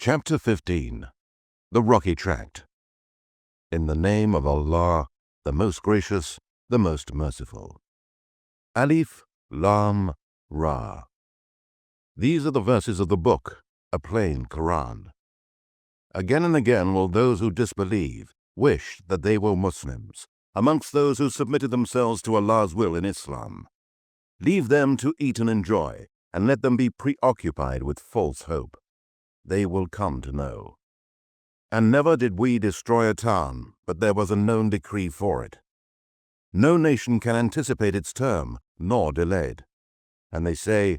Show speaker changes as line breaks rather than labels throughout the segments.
Chapter 15. The Rocky Tract. In the name of Allah, the most gracious, the most merciful. Alif, Lam, Ra. These are the verses of the book, a plain Quran. Again and again will those who disbelieve wish that they were Muslims, amongst those who submitted themselves to Allah's will in Islam. Leave them to eat and enjoy, and let them be preoccupied with false hope. They will come to know. And never did we destroy a town, but there was a known decree for it. No nation can anticipate its term, nor delay it. And they say,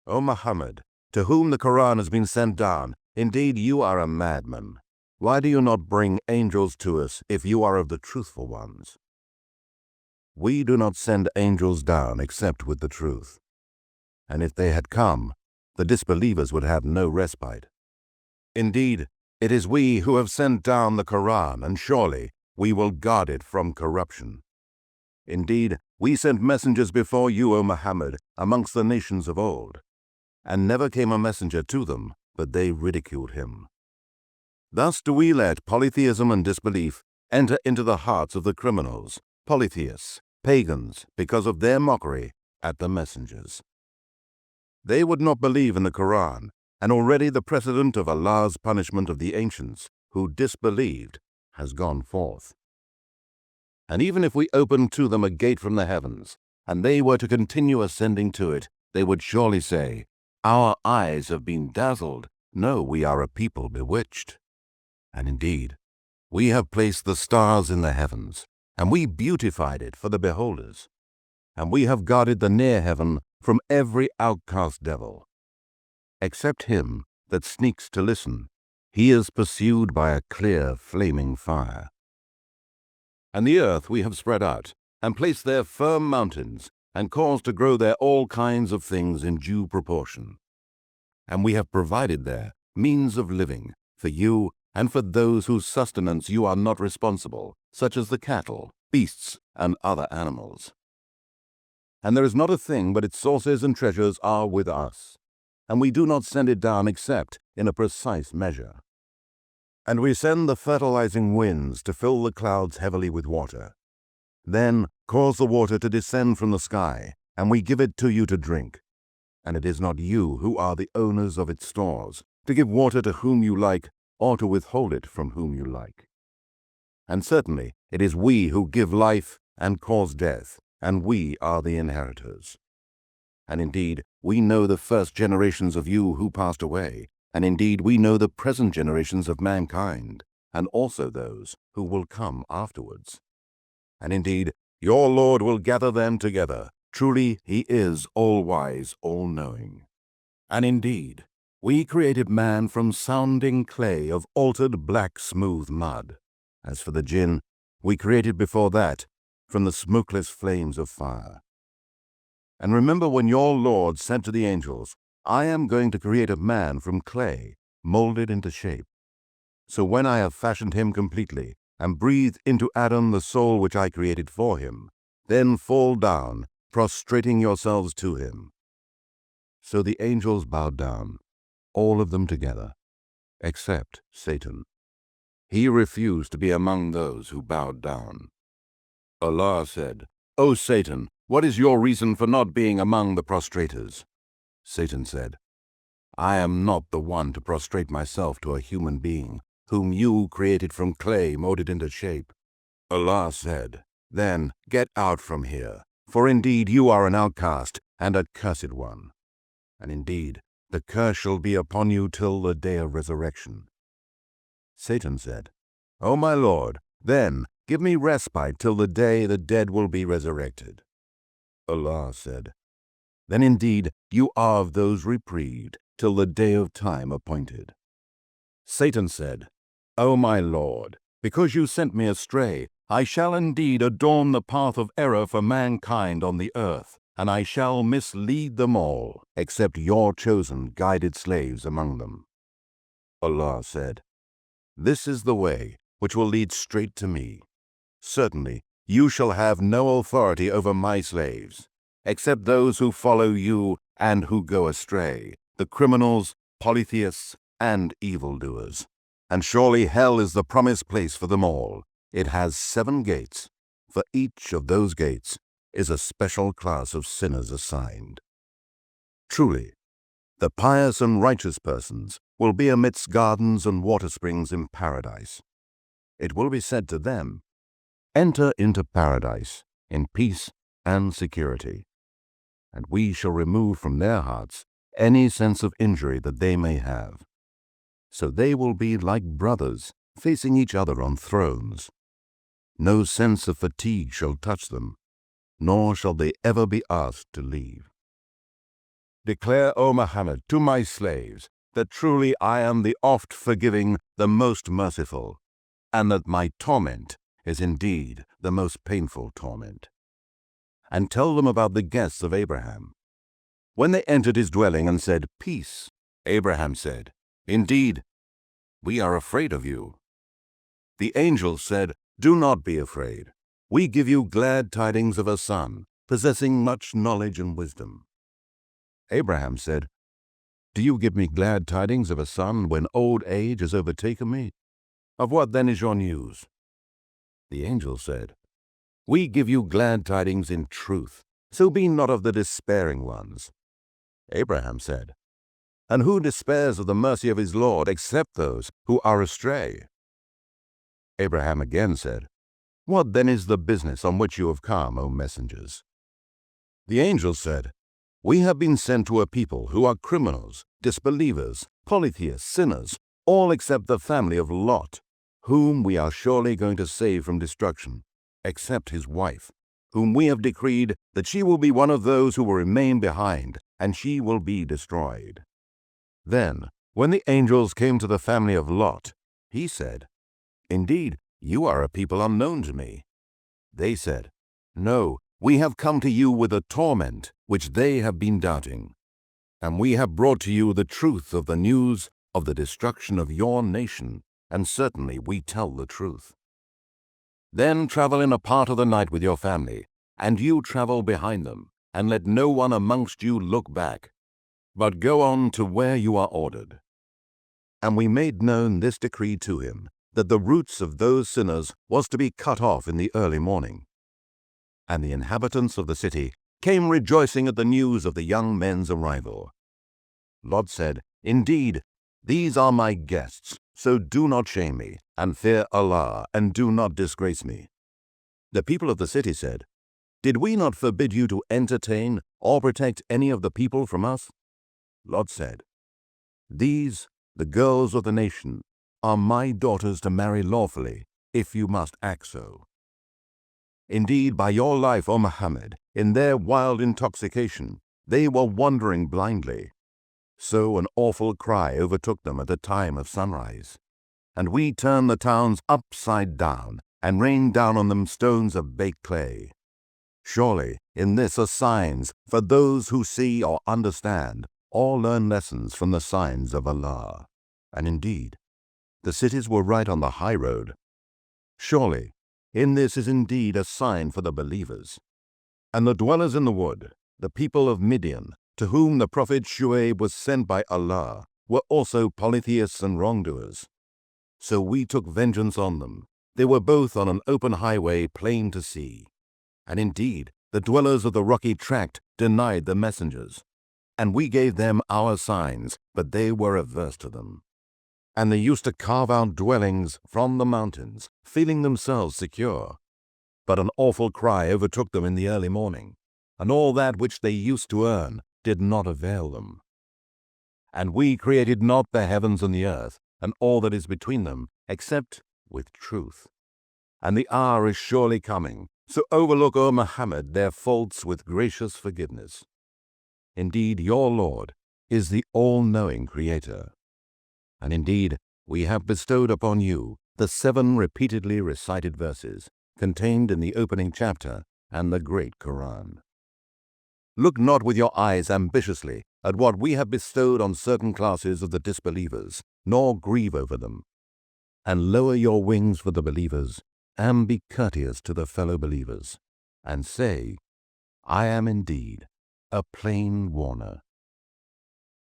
O Muhammad, to whom the Quran has been sent down, indeed you are a madman. Why do you not bring angels to us if you are of the truthful ones? We do not send angels down except with the truth. And if they had come, the disbelievers would have no respite. Indeed, it is we who have sent down the Quran, and surely we will guard it from corruption. Indeed, we sent messengers before you, O Muhammad, amongst the nations of old, and never came a messenger to them, but they ridiculed him. Thus do we let polytheism and disbelief enter into the hearts of the criminals, polytheists, pagans, because of their mockery at the messengers. They would not believe in the Quran, and already the precedent of Allah's punishment of the ancients who disbelieved has gone forth. And even if we opened to them a gate from the heavens, and they were to continue ascending to it, they would surely say, Our eyes have been dazzled. No, we are a people bewitched. And indeed, we have placed the stars in the heavens, and we beautified it for the beholders. And we have guarded the near heaven from every outcast devil. Except him that sneaks to listen, he is pursued by a clear, flaming fire. And the earth we have spread out, and placed there firm mountains, and caused to grow there all kinds of things in due proportion. And we have provided there means of living, for you and for those whose sustenance you are not responsible, such as the cattle, beasts, and other animals. And there is not a thing but its sources and treasures are with us, and we do not send it down except in a precise measure. And we send the fertilizing winds to fill the clouds heavily with water. Then cause the water to descend from the sky, and we give it to you to drink. And it is not you who are the owners of its stores, to give water to whom you like, or to withhold it from whom you like. And certainly it is we who give life and cause death, and we are the inheritors. And indeed, we know the first generations of you who passed away, and indeed we know the present generations of mankind, and also those who will come afterwards. And indeed, your Lord will gather them together. Truly, he is all-wise, all-knowing. And indeed, we created man from sounding clay of altered black smooth mud. As for the jinn, we created before that from the smokeless flames of fire. And remember when your Lord said to the angels, I am going to create a man from clay, molded into shape. So when I have fashioned him completely, and breathed into Adam the soul which I created for him, then fall down, prostrating yourselves to him. So the angels bowed down, all of them together, except Satan. He refused to be among those who bowed down. Allah said, O Satan, what is your reason for not being among the prostrators? Satan said, I am not the one to prostrate myself to a human being, whom you created from clay molded into shape. Allah said, Then get out from here, for indeed you are an outcast and a cursed one. And indeed, the curse shall be upon you till the day of resurrection. Satan said, O my Lord, then give me respite till the day the dead will be resurrected. Allah said, Then indeed you are of those reprieved till the day of time appointed. Satan said, O my Lord, because you sent me astray, I shall indeed adorn the path of error for mankind on the earth, and I shall mislead them all, except your chosen guided slaves among them. Allah said, This is the way which will lead straight to me. Certainly, you shall have no authority over my slaves, except those who follow you and who go astray, the criminals, polytheists, and evildoers. And surely hell is the promised place for them all. It has 7 gates. For each of those gates is a special class of sinners assigned. Truly, the pious and righteous persons will be amidst gardens and water springs in paradise. It will be said to them, "Enter into paradise in peace and security." And we shall remove from their hearts any sense of injury that they may have. So they will be like brothers facing each other on thrones. No sense of fatigue shall touch them, nor shall they ever be asked to leave. Declare, O Muhammad, to my slaves, that truly I am the oft forgiving, the most merciful, and that my torment is indeed the most painful torment. And tell them about the guests of Abraham. When they entered his dwelling and said, "Peace," Abraham said, "Indeed, we are afraid of you." The angels said, "Do not be afraid. We give you glad tidings of a son, possessing much knowledge and wisdom." Abraham said, "Do you give me glad tidings of a son when old age has overtaken me? Of what then is your news?" The angel said, "We give you glad tidings in truth, so be not of the despairing ones." Abraham said, "And who despairs of the mercy of his Lord except those who are astray?" Abraham again said, "What then is the business on which you have come, O messengers?" The angel said, "We have been sent to a people who are criminals, disbelievers, polytheists, sinners, all except the family of Lot, whom we are surely going to save from destruction, except his wife, whom we have decreed that she will be one of those who will remain behind, and she will be destroyed." Then, when the angels came to the family of Lot, he said, "Indeed, you are a people unknown to me." They said, "No, we have come to you with a torment which they have been doubting, and we have brought to you the truth of the news of the destruction of your nation, and certainly we tell the truth. Then travel in a part of the night with your family, and you travel behind them, and let no one amongst you look back, but go on to where you are ordered." And we made known this decree to him, that the roots of those sinners was to be cut off in the early morning. And the inhabitants of the city came rejoicing at the news of the young men's arrival. Lot said, "Indeed, these are my guests, so do not shame me, and fear Allah, and do not disgrace me." The people of the city said, "Did we not forbid you to entertain or protect any of the people from us?" Lot said, "These, the girls of the nation, are my daughters to marry lawfully, if you must act so. Indeed, by your life, O Muhammad, in their wild intoxication, they were wandering blindly. So an awful cry overtook them at the time of sunrise. And we turned the towns upside down, and rained down on them stones of baked clay. Surely in this are signs for those who see or understand, or learn lessons from the signs of Allah. And indeed, the cities were right on the high road. Surely in this is indeed a sign for the believers. And the dwellers in the wood, the people of Midian, to whom the prophet Shu'aib was sent by Allah, were also polytheists and wrongdoers. So we took vengeance on them. They were both on an open highway plain to see. And indeed, the dwellers of the rocky tract denied the messengers. And we gave them our signs, but they were averse to them. And they used to carve out dwellings from the mountains, feeling themselves secure. But an awful cry overtook them in the early morning, and all that which they used to earn did not avail them. And we created not the heavens and the earth, and all that is between them, except with truth. And the hour is surely coming, so overlook, O Muhammad, their faults with gracious forgiveness. Indeed, your Lord is the all-knowing Creator. And indeed, we have bestowed upon you the 7 repeatedly recited verses contained in the opening chapter and the great Quran. Look not with your eyes ambitiously at what we have bestowed on certain classes of the disbelievers, nor grieve over them. And lower your wings for the believers, and be courteous to the fellow believers, and say, I am indeed a plain warner.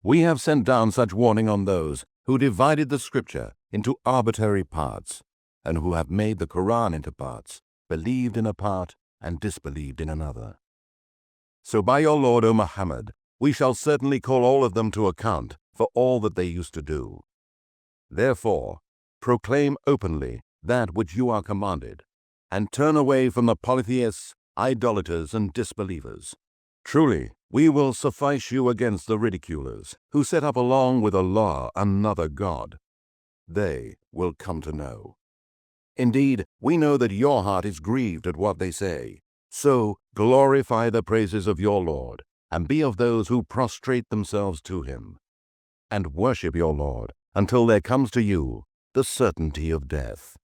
We have sent down such warning on those who divided the scripture into arbitrary parts, and who have made the Quran into parts, believed in a part and disbelieved in another. So by your Lord, O Muhammad, we shall certainly call all of them to account for all that they used to do. Therefore, proclaim openly that which you are commanded, and turn away from the polytheists, idolaters, and disbelievers. Truly, we will suffice you against the ridiculers, who set up along with Allah another God. They will come to know. Indeed, we know that your heart is grieved at what they say. So glorify the praises of your Lord, and be of those who prostrate themselves to him, and worship your Lord until there comes to you the certainty of death.